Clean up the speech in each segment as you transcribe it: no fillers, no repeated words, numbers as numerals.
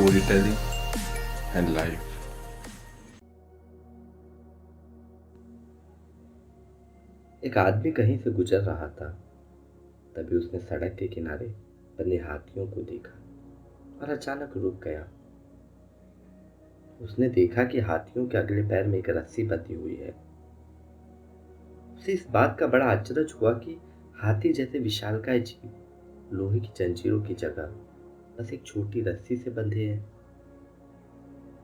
storytelling, and life. एक आदमी कहीं से गुजर रहा था। तभी उसने सड़क के किनारे बंधे हाथियों को देखा और अचानक रुक गया। उसने देखा कि हाथियों के अगले पैर में एक रस्सी बंधी हुई है। उसे इस बात का बड़ा अचरज हुआ कि हाथी जैसे विशालकाय जीव लोहे की जंजीरों की जगह बस एक छोटी रस्सी से बंधे हैं।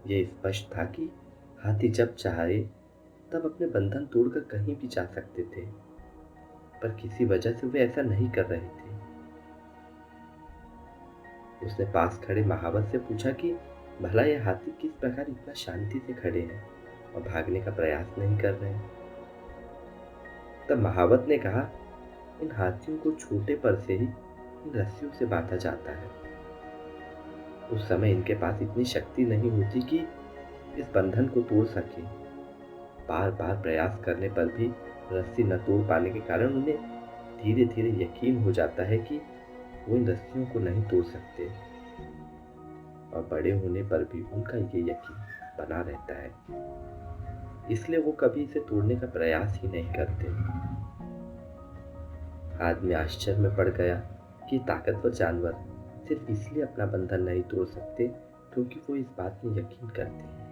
यह स्पष्ट था कि हाथी जब चाहे तब अपने बंधन तोड़कर कहीं भी जा सकते थे, पर किसी वजह से वे ऐसा नहीं कर रहे थे। उसने पास खड़े महावत से पूछा कि भला ये हाथी किस प्रकार इतना शांति से खड़े हैं और भागने का प्रयास नहीं कर रहे हैं। तब महावत ने कहा, इन हाथियों को छोटे पर से ही इन रस्सियों से बांधा जाता है। उस समय इनके पास इतनी शक्ति नहीं होती कि इस बंधन को तोड़ सके। बार बार प्रयास करने पर भी रस्सी न तोड़ पाने के कारण उन्हें धीरे धीरे यकीन हो जाता है कि वो इन रस्सियों को नहीं तोड़ सकते, और बड़े होने पर भी उनका ये यकीन बना रहता है। इसलिए वो कभी इसे तोड़ने का प्रयास ही नहीं करते। आदमी आश्चर्य में पड़ गया कि ताकतवर जानवर सिर्फ इसलिए अपना बंधन नहीं तोड़ सकते क्योंकि वो इस बात में यकीन करते हैं।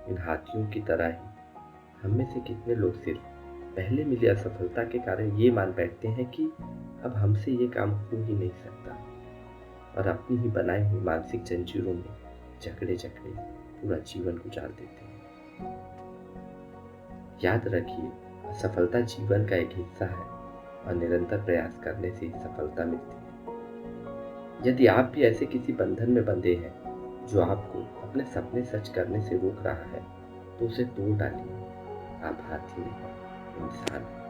इन हाथियों की तरह ही हम में से कितने लोग सिर्फ पहले मिली असफलता के कारण ये मान बैठते हैं कि अब हमसे ये काम हो ही नहीं सकता, और अपनी ही बनाई हुई मानसिक जंजीरों में जकड़े जकड़े पूरा जीवन गुजार देते हैं। याद रखिए, असफलता जीवन का एक हिस्सा है और निरंतर प्रयास करने से ही सफलता मिलती है। यदि आप भी ऐसे किसी बंधन में बंधे हैं जो आपको अपने सपने सच करने से रोक रहा है, तो उसे तोड़ डालिए। आप हाथी नहीं, इंसान हैं।